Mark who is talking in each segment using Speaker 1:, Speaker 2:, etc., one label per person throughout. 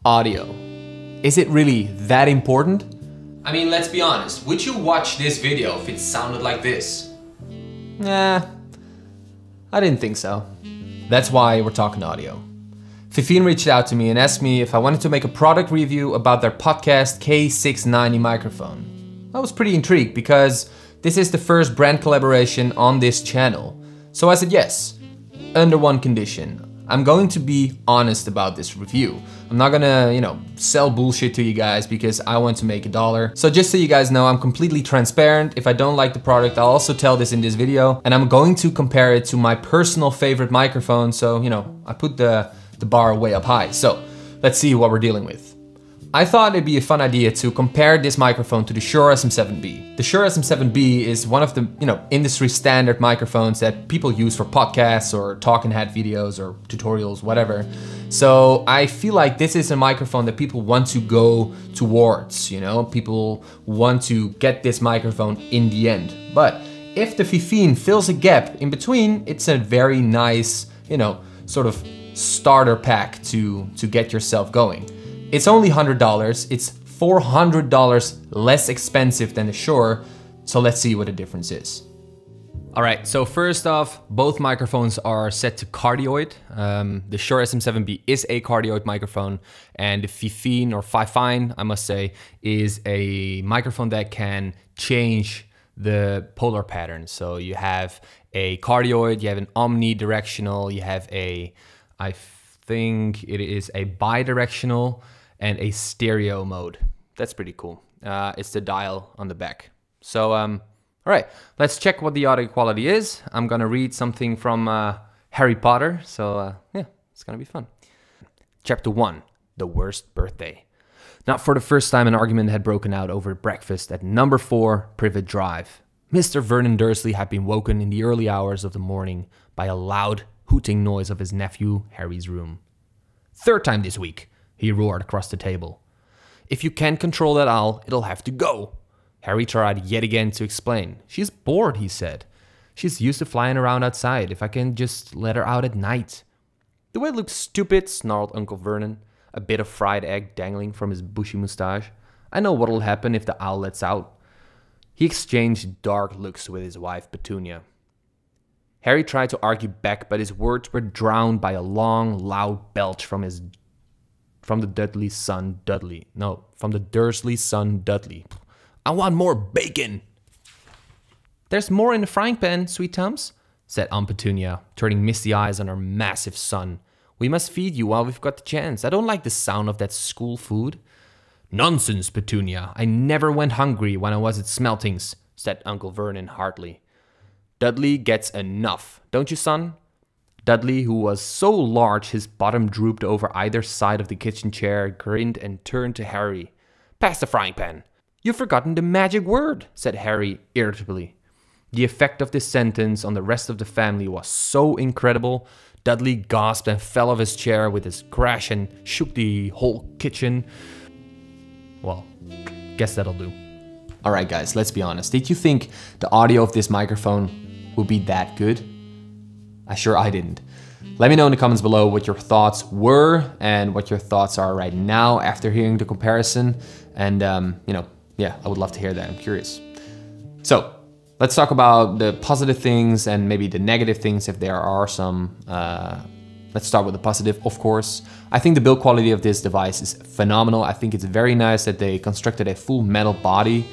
Speaker 1: Audio. Is it really that important? I mean, let's be honest, would you watch this video if it sounded like this? Nah, I didn't think so. That's why we're talking audio. Fifine reached out to me and asked me if I wanted to make a product review about their podcast K690 microphone. I was pretty intrigued because this is the first brand collaboration on this channel. So I said yes, under one condition. I'm going to be honest about this review. I'm not gonna, sell bullshit to you guys because I want to make $1. So just so you guys know, I'm completely transparent. If I don't like the product, I'll also tell this in this video. And I'm going to compare it to my personal favorite microphone. So, I put the bar way up high. So let's see what we're dealing with. I thought it'd be a fun idea to compare this microphone to the Shure SM7B. The Shure SM7B is one of the, industry standard microphones that people use for podcasts or talking head videos or tutorials, whatever. So I feel like this is a microphone that people want to go towards, people want to get this microphone in the end. But if the Fifine fills a gap in between, it's a very nice, sort of starter pack to get yourself going. It's only $100, it's $400 less expensive than the Shure, so let's see what the difference is. All right, so first off, both microphones are set to cardioid. The Shure SM7B is a cardioid microphone, and the Fifine, I must say, is a microphone that can change the polar pattern. So you have a cardioid, you have an omnidirectional, you have a, I think it is a bidirectional, and a stereo mode. That's pretty cool. It's the dial on the back. So, all right, let's check what the audio quality is. I'm gonna read something from Harry Potter, so yeah, it's gonna be fun. Chapter 1, the worst birthday. Not for the first time an argument had broken out over breakfast at number 4 Privet Drive. Mr. Vernon Dursley had been woken in the early hours of the morning by a loud hooting noise of his nephew Harry's room. "Third time this week," he roared across the table. "If you can't control that owl, it'll have to go." Harry tried yet again to explain. "She's bored," he said. "She's used to flying around outside. If I can just let her out at night." "Do I look stupid?" snarled Uncle Vernon, a bit of fried egg dangling from his bushy mustache. "I know what'll happen if the owl lets out." He exchanged dark looks with his wife, Petunia. Harry tried to argue back, but his words were drowned by a long, loud belch from the Dursley son, Dudley. "I want more bacon." "There's more in the frying pan, sweet Tums," said Aunt Petunia, turning misty eyes on her massive son. "We must feed you while we've got the chance. I don't like the sound of that school food." "Nonsense, Petunia. I never went hungry when I was at Smeltings," said Uncle Vernon heartily. "Dudley gets enough, don't you, son?" Dudley, who was so large his bottom drooped over either side of the kitchen chair, grinned and turned to Harry. "Pass the frying pan." "You've forgotten the magic word," said Harry irritably. The effect of this sentence on the rest of the family was so incredible. Dudley gasped and fell off his chair with a crash and shook the whole kitchen. Well, guess that'll do. All right, guys, let's be honest. Did you think the audio of this microphone would be that good? I didn't. Let me know in the comments below what your thoughts were and what your thoughts are right now after hearing the comparison. And, yeah, I would love to hear that. I'm curious. So let's talk about the positive things and maybe the negative things if there are some. Let's start with the positive, of course. I think the build quality of this device is phenomenal. I think it's very nice that they constructed a full metal body.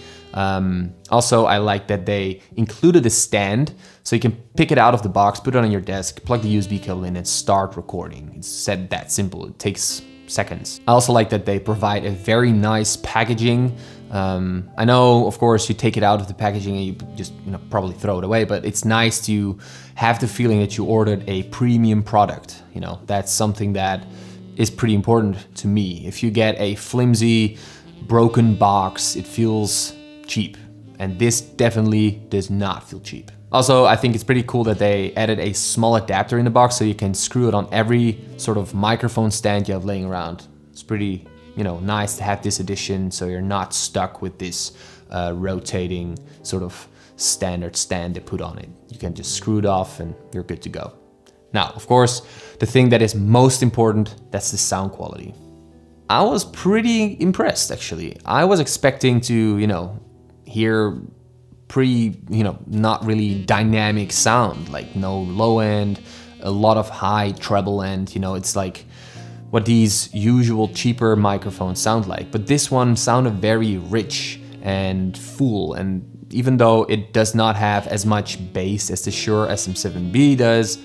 Speaker 1: Also, I like that they included a stand so you can pick it out of the box, put it on your desk, plug the USB cable in and start recording. It's that simple. It takes seconds. I also like that they provide a very nice packaging. I know, of course, you take it out of the packaging and you just probably throw it away, but it's nice to have the feeling that you ordered a premium product. That's something that is pretty important to me. If you get a flimsy, broken box, it feels cheap. And this definitely does not feel cheap. Also, I think it's pretty cool that they added a small adapter in the box so you can screw it on every sort of microphone stand you have laying around. It's pretty, nice to have this addition so you're not stuck with this rotating sort of standard stand they put on it. You can just screw it off and you're good to go. Now, of course, the thing that is most important, that's the sound quality. I was pretty impressed actually. I was expecting to, you know, hear not really dynamic sound, like no low end, a lot of high treble end, you know, it's like what these usual cheaper microphones sound like. But this one sounded very rich and full, and even though it does not have as much bass as the Shure SM7B does,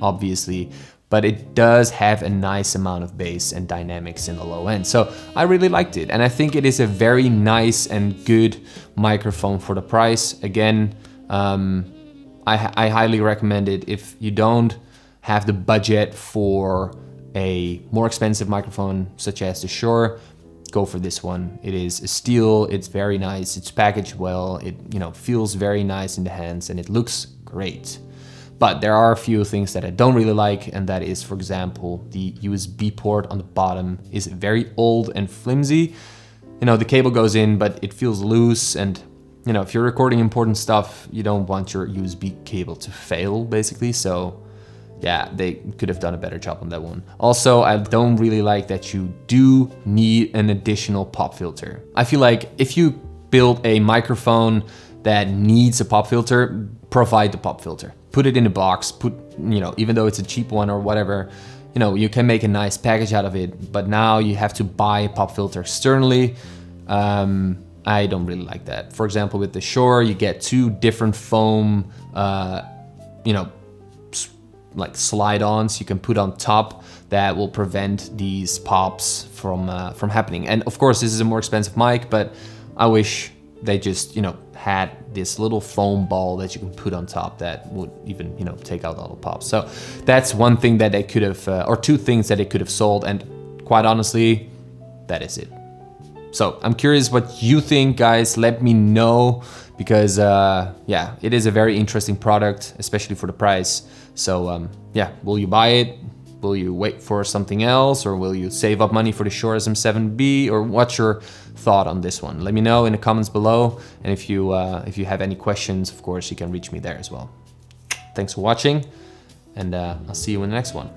Speaker 1: obviously, but it does have a nice amount of bass and dynamics in the low end. So I really liked it, and I think it is a very nice and good microphone for the price. Again, I highly recommend it if you don't have the budget for a more expensive microphone such as the Shure. Go for this one. It is a steal, it's very nice, it's packaged well, it feels very nice in the hands, and it looks great. But there are a few things that I don't really like, and that is, for example, the USB port on the bottom is very old and flimsy. You know, the cable goes in, but it feels loose, and you know, if you're recording important stuff, you don't want your USB cable to fail, basically. So yeah, they could have done a better job on that one. Also, I don't really like that you do need an additional pop filter. I feel like if you build a microphone that needs a pop filter, provide the pop filter. Put it in a box, even though it's a cheap one or whatever, you can make a nice package out of it, but now you have to buy a pop filter externally. I don't really like that. For example, with the Shure, you get two different foam, like slide-ons you can put on top that will prevent these pops from happening. And of course, this is a more expensive mic, but I wish they just, had this little foam ball that you can put on top that would even, take out all the pops. So that's one thing that they could have, or two things that they could have sold. And quite honestly, that is it. So I'm curious what you think, guys. Let me know, because yeah, it is a very interesting product, especially for the price. So yeah, will you buy it? Will you wait for something else, or will you save up money for the Shure SM7B, or what's your thought on this one? Let me know in the comments below, and if you have any questions, of course, you can reach me there as well. Thanks for watching, and I'll see you in the next one.